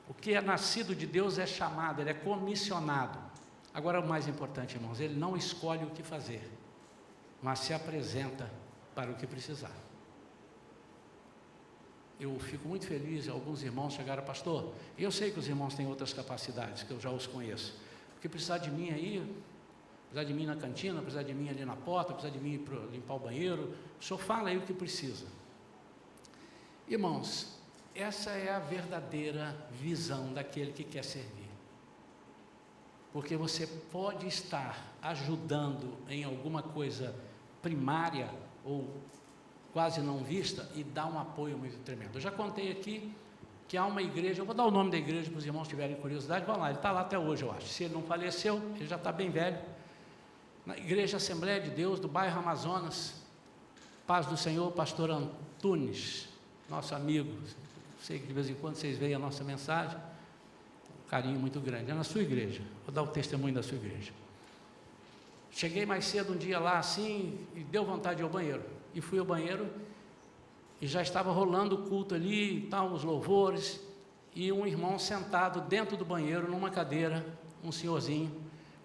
[SPEAKER 1] O que é nascido de Deus é chamado, ele é comissionado. Agora o mais importante, irmãos, ele não escolhe o que fazer, mas se apresenta para o que precisar. Eu fico muito feliz, alguns irmãos chegaram: pastor, e eu sei que os irmãos têm outras capacidades, que eu já os conheço, porque precisar de mim aí, precisar de mim na cantina, precisar de mim ali na porta, precisar de mim para limpar o banheiro, o senhor fala aí o que precisa. Irmãos, essa é a verdadeira visão daquele que quer servir. Porque você pode estar ajudando em alguma coisa primária ou quase não vista e dar um apoio muito tremendo. Eu já contei aqui que há uma igreja, eu vou dar o nome da igreja para os irmãos tiverem curiosidade, vão lá, ele está lá até hoje, eu acho. Se ele não faleceu, ele já está bem velho. Na Igreja Assembleia de Deus, do bairro Amazonas, paz do Senhor, pastor Antunes, nosso amigo, sei que de vez em quando vocês veem a nossa mensagem, um carinho muito grande, é na sua igreja, vou dar o testemunho da sua igreja. Cheguei mais cedo um dia lá assim, e deu vontade de ir ao banheiro, e fui ao banheiro, e já estava rolando o culto ali, e tal, os louvores, e um irmão sentado dentro do banheiro, numa cadeira, um senhorzinho,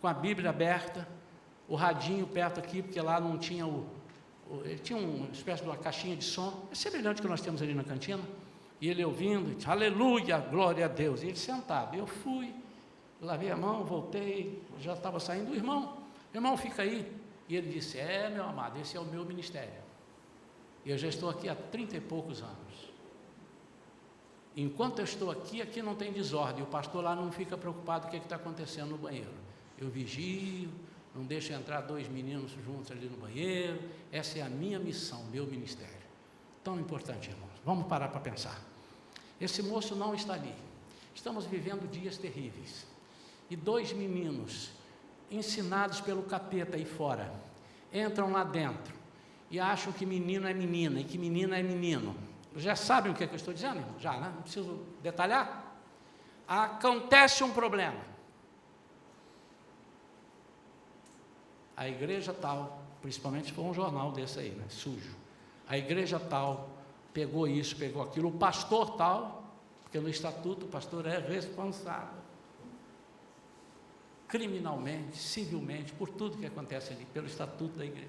[SPEAKER 1] com a Bíblia aberta, o radinho perto aqui, porque lá não tinha ele tinha uma espécie de uma caixinha de som, é semelhante ao que nós temos ali na cantina, e ele ouvindo, aleluia, glória a Deus, e ele sentado. Eu fui, lavei a mão, voltei, já estava saindo, irmão, fica aí. E ele disse: meu amado, esse é o meu ministério, e eu já estou aqui há 30 e poucos anos. Enquanto eu estou aqui, aqui não tem desordem, o pastor lá não fica preocupado com o que está acontecendo no banheiro. Eu vigio, não deixo entrar 2 meninos juntos ali no banheiro, essa é a minha missão, meu ministério. Tão importante, irmãos, vamos parar para pensar. Esse moço não está ali, estamos vivendo dias terríveis, e 2 meninos, ensinados pelo capeta aí fora, entram lá dentro, e acham que menino é menina, e que menina é menino. Já sabem o que é que eu estou dizendo, irmão? Já, né? Não preciso detalhar? Acontece um problema. A igreja tal, principalmente se for um jornal desse aí, né? Sujo. A igreja tal pegou isso, pegou aquilo. O pastor tal, porque no estatuto o pastor é responsável criminalmente, civilmente, por tudo que acontece ali, pelo estatuto da igreja.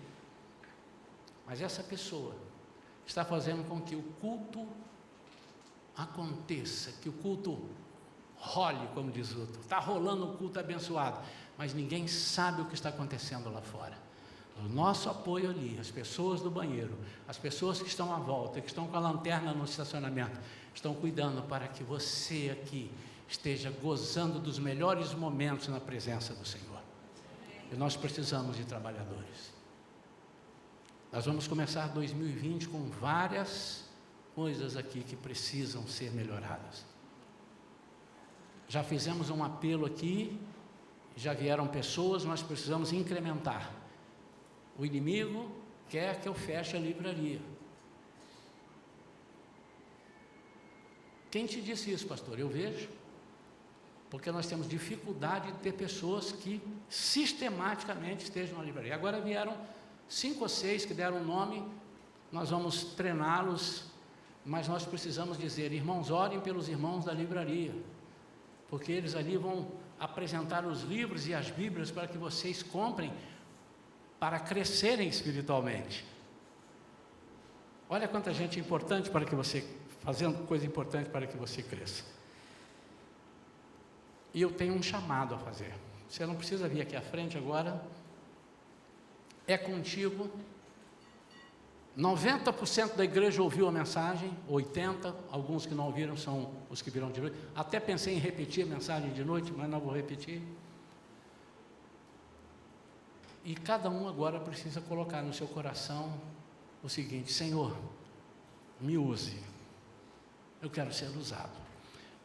[SPEAKER 1] Mas essa pessoa está fazendo com que o culto aconteça, que o culto role, como diz o outro. Está rolando um culto abençoado, mas ninguém sabe o que está acontecendo lá fora. O nosso apoio ali, as pessoas do banheiro, as pessoas que estão à volta, que estão com a lanterna no estacionamento, estão cuidando para que você aqui esteja gozando dos melhores momentos na presença do Senhor. E nós precisamos de trabalhadores. Nós vamos começar 2020 com várias coisas aqui que precisam ser melhoradas. Já fizemos um apelo aqui, já vieram pessoas, nós precisamos incrementar. O inimigo quer que eu feche a livraria. Quem te disse isso, pastor? Eu vejo. Porque nós temos dificuldade de ter pessoas que sistematicamente estejam na livraria. Agora vieram 5 ou 6 que deram um nome, nós vamos treiná-los, mas nós precisamos dizer: irmãos, orem pelos irmãos da livraria, porque eles ali vão apresentar os livros e as Bíblias para que vocês comprem, para crescerem espiritualmente. Olha quanta gente importante para que você, fazendo coisa importante para que você cresça. E eu tenho um chamado a fazer. Você não precisa vir aqui à frente agora. É contigo. 90% da igreja ouviu a mensagem, 80%, alguns que não ouviram são os que virão de noite. Até pensei em repetir a mensagem de noite, mas não vou repetir. E cada um agora precisa colocar no seu coração o seguinte: Senhor, me use, eu quero ser usado.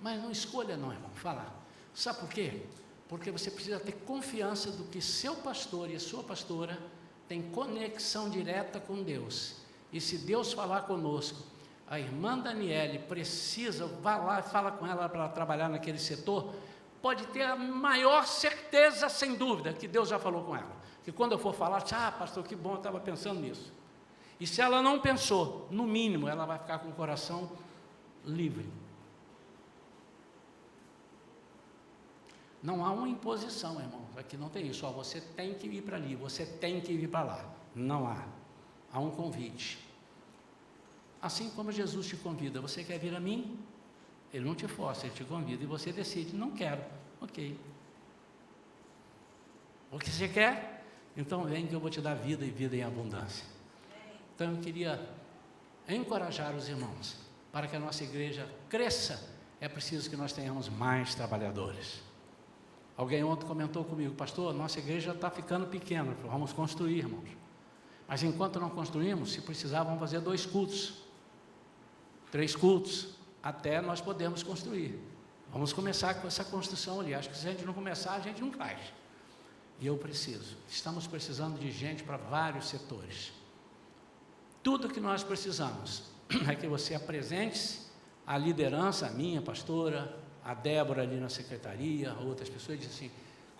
[SPEAKER 1] Mas não escolha não, irmão, falar. Sabe por quê? Porque você precisa ter confiança do que seu pastor e a sua pastora têm conexão direta com Deus. E se Deus falar conosco, a irmã Daniele precisa, vá lá e fala com ela para trabalhar naquele setor, pode ter a maior certeza, sem dúvida, que Deus já falou com ela. Que quando eu for falar, pastor, que bom, eu estava pensando nisso. E se ela não pensou, no mínimo, ela vai ficar com o coração livre. Não há uma imposição, irmãos, aqui não tem isso, você tem que ir para ali, você tem que ir para lá. Não há. Há um convite. Assim como Jesus te convida, você quer vir a mim? Ele não te força, ele te convida e você decide, não quero, ok. O que você quer? Então vem que eu vou te dar vida e vida em abundância. Então eu queria encorajar os irmãos, para que a nossa igreja cresça, é preciso que nós tenhamos mais trabalhadores. Alguém ontem comentou comigo, pastor, nossa igreja está ficando pequena, vamos construir, irmãos. Mas enquanto não construímos, se precisar, vamos fazer 2 cultos, 3 cultos, até nós podemos construir. Vamos começar com essa construção ali. Acho que se a gente não começar, a gente não faz. E eu preciso. Estamos precisando de gente para vários setores. Tudo que nós precisamos é que você apresente a liderança, a minha pastora, a Débora ali na secretaria, outras pessoas, e diz assim,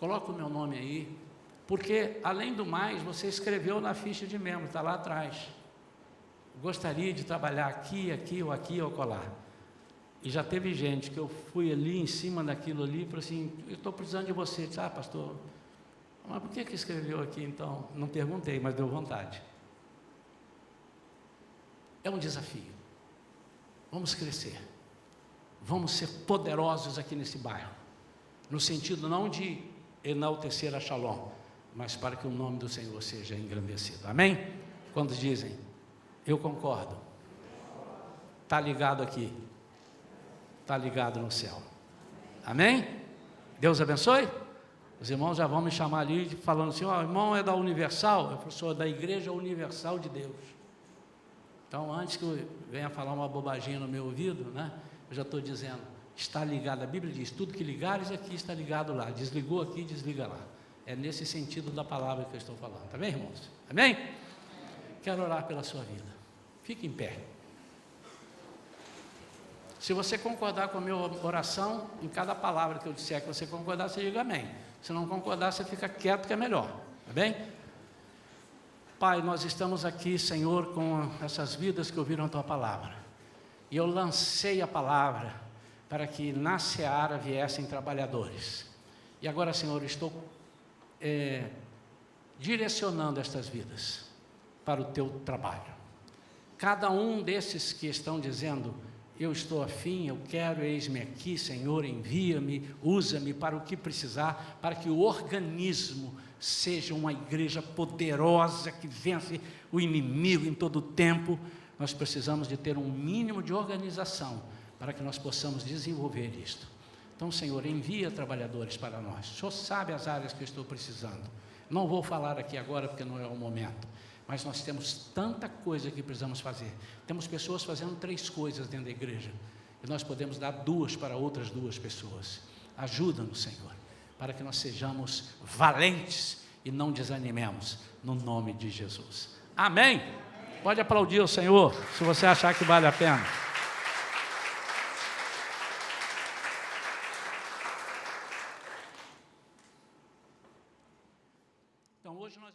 [SPEAKER 1] coloca o meu nome aí, porque, além do mais, você escreveu na ficha de membro, está lá atrás. Gostaria de trabalhar aqui, aqui ou colar. E já teve gente que eu fui ali em cima daquilo ali, e falei assim, eu estou precisando de você. Disse, pastor, mas por que escreveu aqui então? Não perguntei, mas deu vontade. É um desafio. Vamos crescer. Vamos ser poderosos aqui nesse bairro. No sentido não de enaltecer a Shalom, mas para que o nome do Senhor seja engrandecido. Amém? Quando dizem, eu concordo. Está ligado aqui. Está ligado no céu. Amém? Deus abençoe. Os irmãos já vão me chamar ali falando assim, irmão é da Universal? Eu sou da Igreja Universal de Deus. Então, antes que eu venha falar uma bobaginha no meu ouvido, né? Eu já estou dizendo, está ligado. A Bíblia diz, tudo que ligares aqui está ligado lá. Desligou aqui, desliga lá. É nesse sentido da palavra que eu estou falando. Está bem, irmãos? Amém? Quero orar pela sua vida. Fique em pé. Se você concordar com a minha oração, em cada palavra que eu disser que você concordar, você diga amém. Se não concordar, você fica quieto, que é melhor. Está bem? Pai, nós estamos aqui, Senhor, com essas vidas que ouviram a Tua palavra. E eu lancei a palavra para que na seara viessem trabalhadores. E agora, Senhor, estou direcionando estas vidas para o Teu trabalho. Cada um desses que estão dizendo, eu estou afim, eu quero, eis-me aqui, Senhor, envia-me, usa-me para o que precisar, para que o organismo seja uma igreja poderosa, que vence o inimigo em todo o tempo. Nós precisamos de ter um mínimo de organização, para que nós possamos desenvolver isto. Então, Senhor, envia trabalhadores para nós. O Senhor sabe as áreas que eu estou precisando. Não vou falar aqui agora, porque não é o momento. Mas nós temos tanta coisa que precisamos fazer. Temos pessoas fazendo 3 coisas dentro da igreja. E nós podemos dar 2 para outras 2 pessoas. Ajuda-nos, Senhor, para que nós sejamos valentes e não desanimemos, no nome de Jesus. Amém? Pode aplaudir o Senhor, se você achar que vale a pena. Então, hoje nós